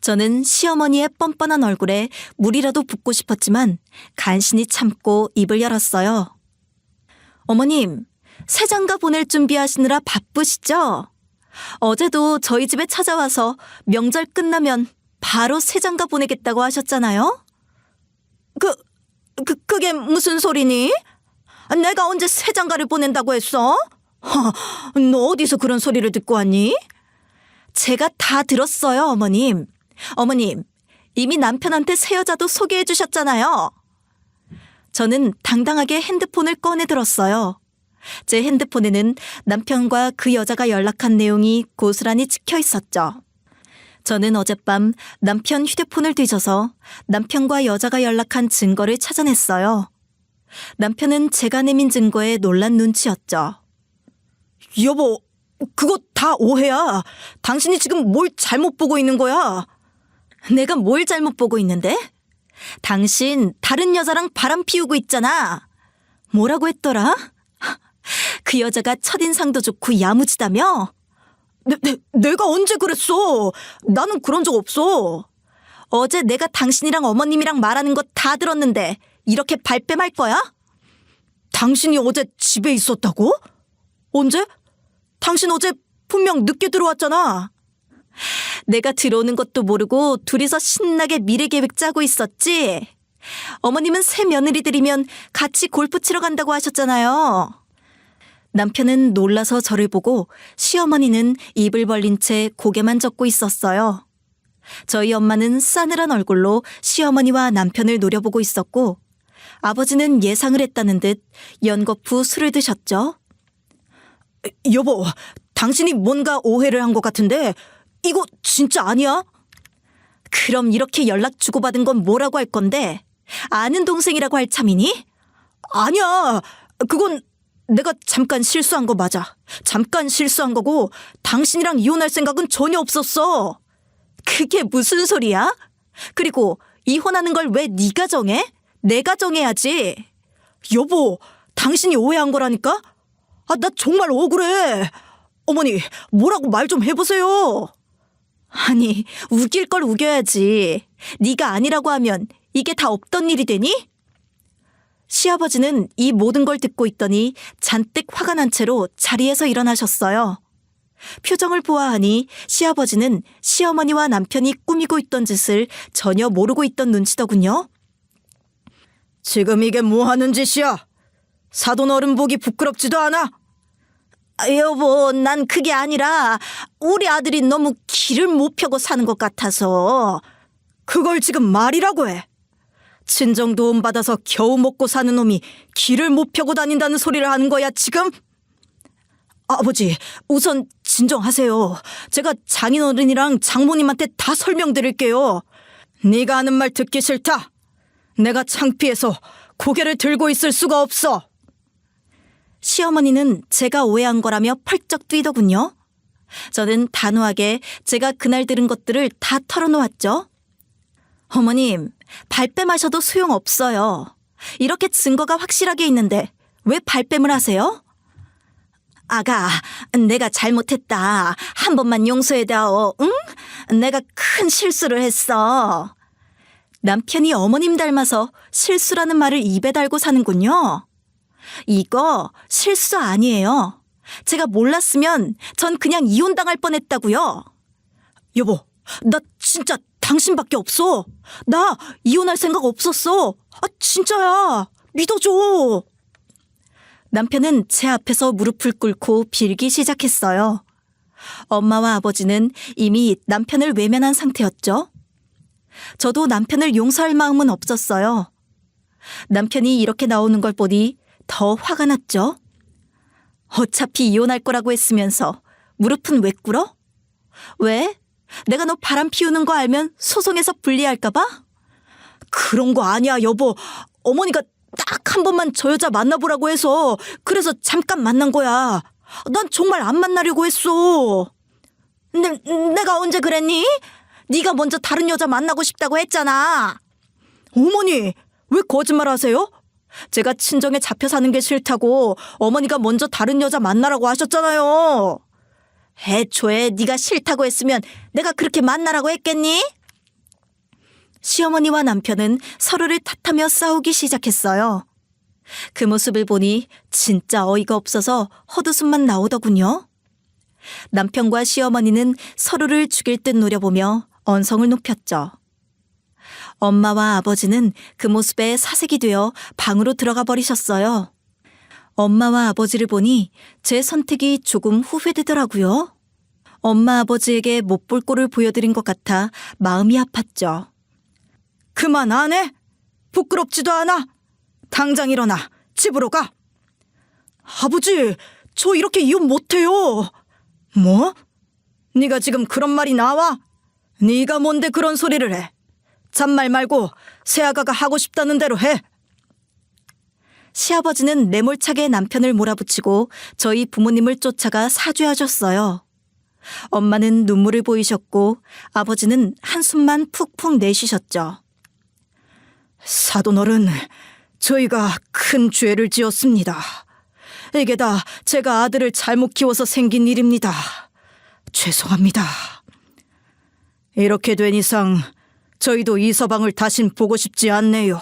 저는 시어머니의 뻔뻔한 얼굴에 물이라도 붓고 싶었지만 간신히 참고 입을 열었어요. 어머님, 새장가 보낼 준비하시느라 바쁘시죠? 어제도 저희 집에 찾아와서 명절 끝나면 바로 새장가 보내겠다고 하셨잖아요? 그게 무슨 소리니? 내가 언제 새장가를 보낸다고 했어? 너 어디서 그런 소리를 듣고 왔니? 제가 다 들었어요, 어머님. 어머님, 이미 남편한테 새 여자도 소개해 주셨잖아요. 저는 당당하게 핸드폰을 꺼내 들었어요. 제 핸드폰에는 남편과 그 여자가 연락한 내용이 고스란히 찍혀 있었죠. 저는 어젯밤 남편 휴대폰을 뒤져서 남편과 여자가 연락한 증거를 찾아냈어요. 남편은 제가 내민 증거에 놀란 눈치였죠. 여보, 그거 다 오해야. 당신이 지금 뭘 잘못 보고 있는 거야? 내가 뭘 잘못 보고 있는데? 당신 다른 여자랑 바람 피우고 있잖아. 뭐라고 했더라? 그 여자가 첫인상도 좋고 야무지다며? 내가 언제 그랬어? 나는 그런 적 없어. 어제 내가 당신이랑 어머님이랑 말하는 거 다 들었는데 이렇게 발뺌할 거야? 당신이 어제 집에 있었다고? 언제? 당신 어제 분명 늦게 들어왔잖아. 내가 들어오는 것도 모르고 둘이서 신나게 미래 계획 짜고 있었지? 어머님은 새 며느리들이면 같이 골프 치러 간다고 하셨잖아요. 남편은 놀라서 저를 보고 시어머니는 입을 벌린 채 고개만 젓고 있었어요. 저희 엄마는 싸늘한 얼굴로 시어머니와 남편을 노려보고 있었고 아버지는 예상을 했다는 듯 연거푸 술을 드셨죠. 여보, 당신이 뭔가 오해를 한 것 같은데 이거 진짜 아니야? 그럼 이렇게 연락 주고받은 건 뭐라고 할 건데? 아는 동생이라고 할 참이니? 아니야, 그건 내가 잠깐 실수한 거 맞아. 잠깐 실수한 거고 당신이랑 이혼할 생각은 전혀 없었어. 그게 무슨 소리야? 그리고 이혼하는 걸 왜 네가 정해? 내가 정해야지. 여보, 당신이 오해한 거라니까? 나 정말 억울해. 어머니, 뭐라고 말 좀 해보세요. 아니, 우길 걸 우겨야지. 네가 아니라고 하면 이게 다 없던 일이 되니? 시아버지는 이 모든 걸 듣고 있더니 잔뜩 화가 난 채로 자리에서 일어나셨어요. 표정을 보아하니 시아버지는 시어머니와 남편이 꾸미고 있던 짓을 전혀 모르고 있던 눈치더군요. 지금 이게 뭐 하는 짓이야? 사돈 어른 보기 부끄럽지도 않아? 여보, 난 그게 아니라 우리 아들이 너무 길을 못 펴고 사는 것 같아서. 그걸 지금 말이라고 해. 친정 도움 받아서 겨우 먹고 사는 놈이 길을 못 펴고 다닌다는 소리를 하는 거야 지금? 아버지, 우선 진정하세요. 제가 장인어른이랑 장모님한테 다 설명드릴게요. 네가 하는 말 듣기 싫다. 내가 창피해서 고개를 들고 있을 수가 없어. 시어머니는 제가 오해한 거라며 펄쩍 뛰더군요. 저는 단호하게 제가 그날 들은 것들을 다 털어놓았죠. 어머님, 발뺌하셔도 소용없어요. 이렇게 증거가 확실하게 있는데 왜 발뺌을 하세요? 아가, 내가 잘못했다. 한 번만 용서해다오, 응? 내가 큰 실수를 했어. 남편이 어머님 닮아서 실수라는 말을 입에 달고 사는군요. 이거 실수 아니에요. 제가 몰랐으면 전 그냥 이혼당할 뻔했다고요. 여보, 나 진짜 당신밖에 없어. 나 이혼할 생각 없었어. 진짜야. 믿어줘. 남편은 제 앞에서 무릎을 꿇고 빌기 시작했어요. 엄마와 아버지는 이미 남편을 외면한 상태였죠. 저도 남편을 용서할 마음은 없었어요. 남편이 이렇게 나오는 걸 보니 더 화가 났죠. 어차피 이혼할 거라고 했으면서 무릎은 왜 꿇어? 왜? 내가 너 바람 피우는 거 알면 소송해서 불리할까 봐? 그런 거 아니야, 여보. 어머니가 딱 한 번만 저 여자 만나보라고 해서 그래서 잠깐 만난 거야. 난 정말 안 만나려고 했어. 내가 언제 그랬니? 네가 먼저 다른 여자 만나고 싶다고 했잖아. 어머니, 왜 거짓말 하세요? 제가 친정에 잡혀 사는 게 싫다고 어머니가 먼저 다른 여자 만나라고 하셨잖아요. 애초에 네가 싫다고 했으면 내가 그렇게 만나라고 했겠니? 시어머니와 남편은 서로를 탓하며 싸우기 시작했어요. 그 모습을 보니 진짜 어이가 없어서 헛웃음만 나오더군요. 남편과 시어머니는 서로를 죽일 듯 노려보며 언성을 높였죠. 엄마와 아버지는 그 모습에 사색이 되어 방으로 들어가 버리셨어요. 엄마와 아버지를 보니 제 선택이 조금 후회되더라고요. 엄마 아버지에게 못 볼 꼴을 보여드린 것 같아 마음이 아팠죠. 그만 안 해? 부끄럽지도 않아? 당장 일어나. 집으로 가. 아버지, 저 이렇게 이혼 못해요. 뭐? 네가 지금 그런 말이 나와? 네가 뭔데 그런 소리를 해? 잔말 말고 새아가가 하고 싶다는 대로 해. 시아버지는 매몰차게 남편을 몰아붙이고 저희 부모님을 쫓아가 사죄하셨어요. 엄마는 눈물을 보이셨고 아버지는 한숨만 푹푹 내쉬셨죠. 사돈어른, 저희가 큰 죄를 지었습니다. 이게 다 제가 아들을 잘못 키워서 생긴 일입니다. 죄송합니다. 이렇게 된 이상 저희도 이 서방을 다신 보고 싶지 않네요.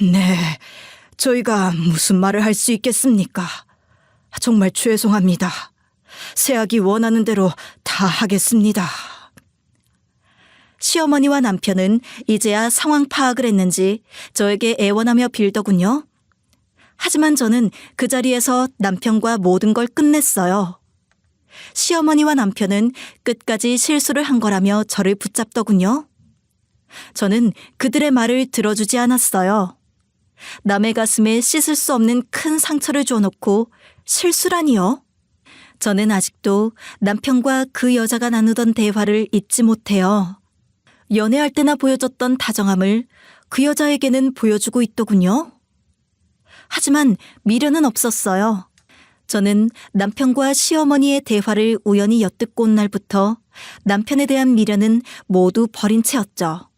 네, 저희가 무슨 말을 할 수 있겠습니까? 정말 죄송합니다. 새아기 원하는 대로 다 하겠습니다. 시어머니와 남편은 이제야 상황 파악을 했는지 저에게 애원하며 빌더군요. 하지만 저는 그 자리에서 남편과 모든 걸 끝냈어요. 시어머니와 남편은 끝까지 실수를 한 거라며 저를 붙잡더군요. 저는 그들의 말을 들어주지 않았어요. 남의 가슴에 씻을 수 없는 큰 상처를 줘놓고 실수라니요. 저는 아직도 남편과 그 여자가 나누던 대화를 잊지 못해요. 연애할 때나 보여줬던 다정함을 그 여자에게는 보여주고 있더군요. 하지만 미련은 없었어요. 저는 남편과 시어머니의 대화를 우연히 엿듣고 온 날부터 남편에 대한 미련은 모두 버린 채였죠.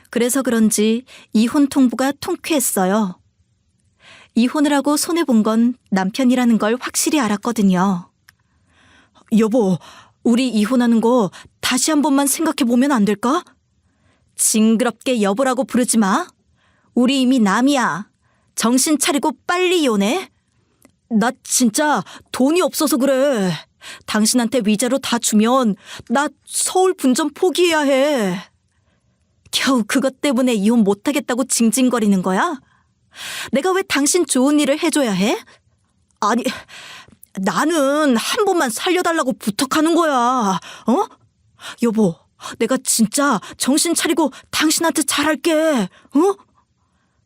그래서 그런지 이혼 통보가 통쾌했어요. 이혼을 하고 손해본 건 남편이라는 걸 확실히 알았거든요. 여보, 우리 이혼하는 거 다시 한 번만 생각해보면 안 될까? 징그럽게 여보라고 부르지 마. 우리 이미 남이야. 정신 차리고 빨리 이혼해. 나 진짜 돈이 없어서 그래. 당신한테 위자료 다 주면 나 서울 분점 포기해야 해. 겨우 그것 때문에 이혼 못하겠다고 징징거리는 거야? 내가 왜 당신 좋은 일을 해줘야 해? 아니, 나는 한 번만 살려달라고 부탁하는 거야. 어? 여보, 내가 진짜 정신 차리고 당신한테 잘할게. 어?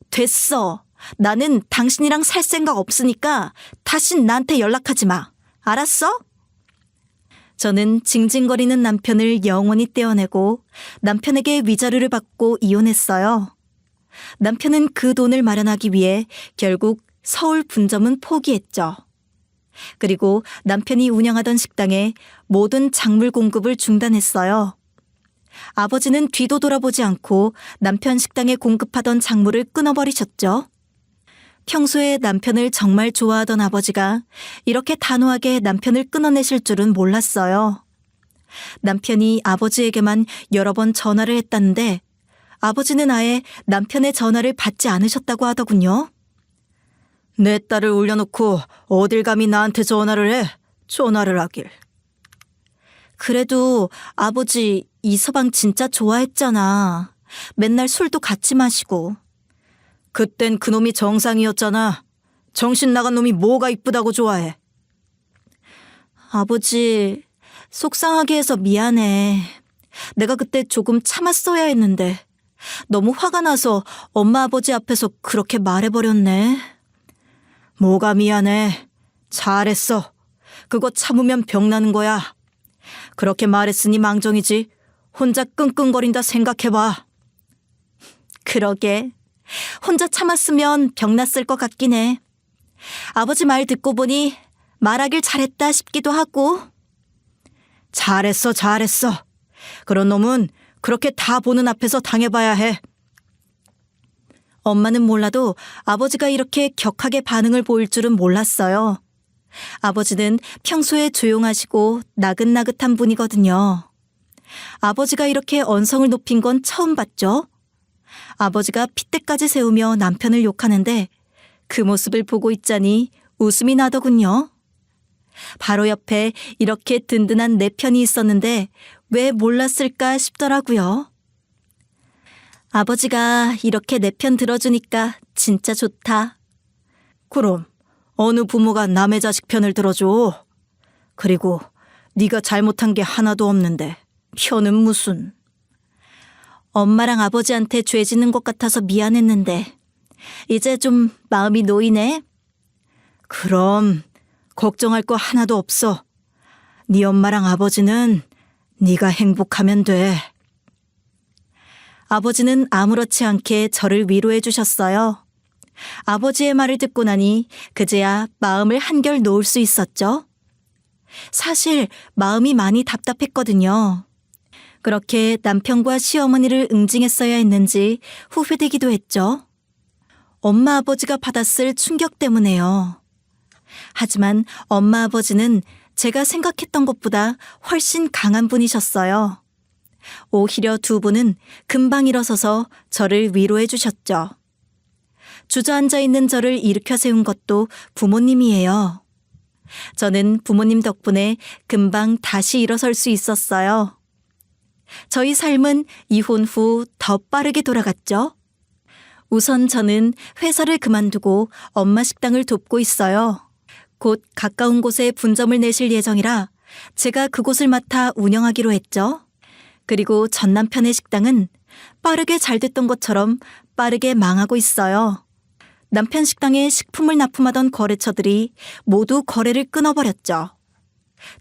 됐어. 나는 당신이랑 살 생각 없으니까 다신 나한테 연락하지 마. 알았어? 저는 징징거리는 남편을 영원히 떼어내고 남편에게 위자료를 받고 이혼했어요. 남편은 그 돈을 마련하기 위해 결국 서울 분점은 포기했죠. 그리고 남편이 운영하던 식당에 모든 작물 공급을 중단했어요. 아버지는 뒤도 돌아보지 않고 남편 식당에 공급하던 작물을 끊어버리셨죠. 평소에 남편을 정말 좋아하던 아버지가 이렇게 단호하게 남편을 끊어내실 줄은 몰랐어요. 남편이 아버지에게만 여러 번 전화를 했다는데 아버지는 아예 남편의 전화를 받지 않으셨다고 하더군요. 내 딸을 올려놓고 어딜 감히 나한테 전화를 해? 전화를 하길. 그래도 아버지 이서방 진짜 좋아했잖아. 맨날 술도 같이 마시고. 그땐 그놈이 정상이었잖아. 정신 나간 놈이 뭐가 이쁘다고 좋아해. 아버지, 속상하게 해서 미안해. 내가 그때 조금 참았어야 했는데 너무 화가 나서 엄마 아버지 앞에서 그렇게 말해버렸네. 뭐가 미안해. 잘했어. 그거 참으면 병나는 거야. 그렇게 말했으니 망정이지. 혼자 끙끙거린다 생각해봐. 그러게. 혼자 참았으면 병났을 것 같긴 해. 아버지 말 듣고 보니 말하길 잘했다 싶기도 하고. 잘했어, 잘했어. 그런 놈은 그렇게 다 보는 앞에서 당해봐야 해. 엄마는 몰라도 아버지가 이렇게 격하게 반응을 보일 줄은 몰랐어요. 아버지는 평소에 조용하시고 나긋나긋한 분이거든요. 아버지가 이렇게 언성을 높인 건 처음 봤죠. 아버지가 핏대까지 세우며 남편을 욕하는데 그 모습을 보고 있자니 웃음이 나더군요. 바로 옆에 이렇게 든든한 내 편이 있었는데 왜 몰랐을까 싶더라고요. 아버지가 이렇게 내 편 들어주니까 진짜 좋다. 그럼 어느 부모가 남의 자식 편을 들어줘? 그리고 네가 잘못한 게 하나도 없는데 편은 무슨. 엄마랑 아버지한테 죄 짓는 것 같아서 미안했는데 이제 좀 마음이 놓이네. 그럼 걱정할 거 하나도 없어. 네 엄마랑 아버지는 네가 행복하면 돼. 아버지는 아무렇지 않게 저를 위로해 주셨어요. 아버지의 말을 듣고 나니 그제야 마음을 한결 놓을 수 있었죠. 사실 마음이 많이 답답했거든요. 그렇게 남편과 시어머니를 응징했어야 했는지 후회되기도 했죠. 엄마 아버지가 받았을 충격 때문에요. 하지만 엄마 아버지는 제가 생각했던 것보다 훨씬 강한 분이셨어요. 오히려 두 분은 금방 일어서서 저를 위로해 주셨죠. 주저앉아 있는 저를 일으켜 세운 것도 부모님이에요. 저는 부모님 덕분에 금방 다시 일어설 수 있었어요. 저희 삶은 이혼 후 더 빠르게 돌아갔죠. 우선 저는 회사를 그만두고 엄마 식당을 돕고 있어요. 곧 가까운 곳에 분점을 내실 예정이라 제가 그곳을 맡아 운영하기로 했죠. 그리고 전 남편의 식당은 빠르게 잘 됐던 것처럼 빠르게 망하고 있어요. 남편 식당에 식품을 납품하던 거래처들이 모두 거래를 끊어버렸죠.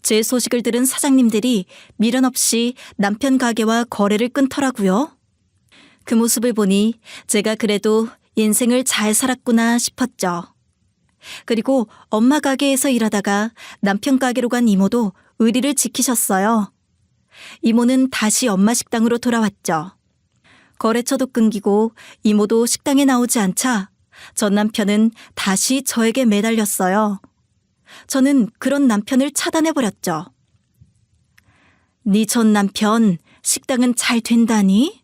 제 소식을 들은 사장님들이 미련 없이 남편 가게와 거래를 끊더라고요. 그 모습을 보니 제가 그래도 인생을 잘 살았구나 싶었죠. 그리고 엄마 가게에서 일하다가 남편 가게로 간 이모도 의리를 지키셨어요. 이모는 다시 엄마 식당으로 돌아왔죠. 거래처도 끊기고 이모도 식당에 나오지 않자 전 남편은 다시 저에게 매달렸어요. 저는 그런 남편을 차단해버렸죠. 네 전 남편 식당은 잘 된다니?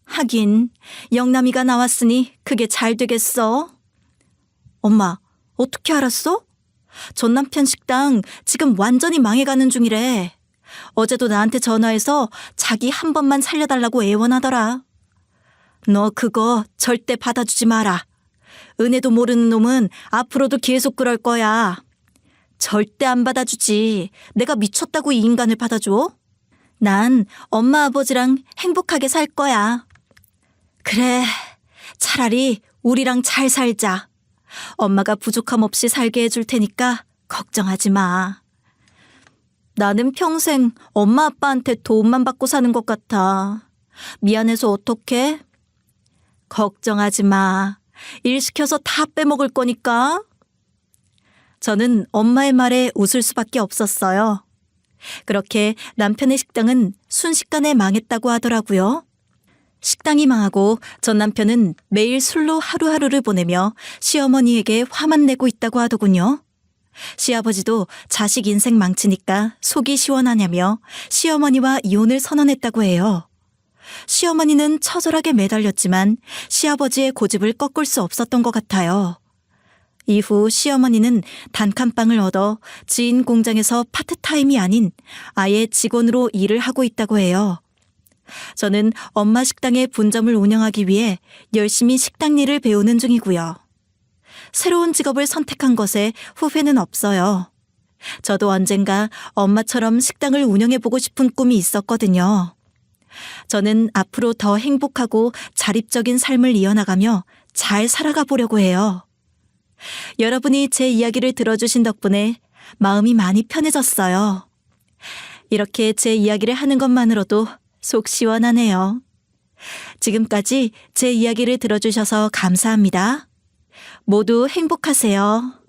하긴 영남이가 나왔으니 그게 잘 되겠어. 엄마, 어떻게 알았어? 전 남편 식당 지금 완전히 망해가는 중이래. 어제도 나한테 전화해서 자기 한 번만 살려달라고 애원하더라. 너 그거 절대 받아주지 마라. 은혜도 모르는 놈은 앞으로도 계속 그럴 거야. 절대 안 받아주지. 내가 미쳤다고 이 인간을 받아줘? 난 엄마 아버지랑 행복하게 살 거야. 그래, 차라리 우리랑 잘 살자. 엄마가 부족함 없이 살게 해줄 테니까 걱정하지 마. 나는 평생 엄마 아빠한테 도움만 받고 사는 것 같아. 미안해서 어떡해? 걱정하지 마. 일 시켜서 다 빼먹을 거니까. 저는 엄마의 말에 웃을 수밖에 없었어요. 그렇게 남편의 식당은 순식간에 망했다고 하더라고요. 식당이 망하고 전 남편은 매일 술로 하루하루를 보내며 시어머니에게 화만 내고 있다고 하더군요. 시아버지도 자식 인생 망치니까 속이 시원하냐며 시어머니와 이혼을 선언했다고 해요. 시어머니는 처절하게 매달렸지만 시아버지의 고집을 꺾을 수 없었던 것 같아요. 이후 시어머니는 단칸방을 얻어 지인 공장에서 파트타임이 아닌 아예 직원으로 일을 하고 있다고 해요. 저는 엄마 식당의 분점을 운영하기 위해 열심히 식당 일을 배우는 중이고요. 새로운 직업을 선택한 것에 후회는 없어요. 저도 언젠가 엄마처럼 식당을 운영해보고 싶은 꿈이 있었거든요. 저는 앞으로 더 행복하고 자립적인 삶을 이어나가며 잘 살아가 보려고 해요. 여러분이 제 이야기를 들어주신 덕분에 마음이 많이 편해졌어요. 이렇게 제 이야기를 하는 것만으로도 속 시원하네요. 지금까지 제 이야기를 들어주셔서 감사합니다. 모두 행복하세요.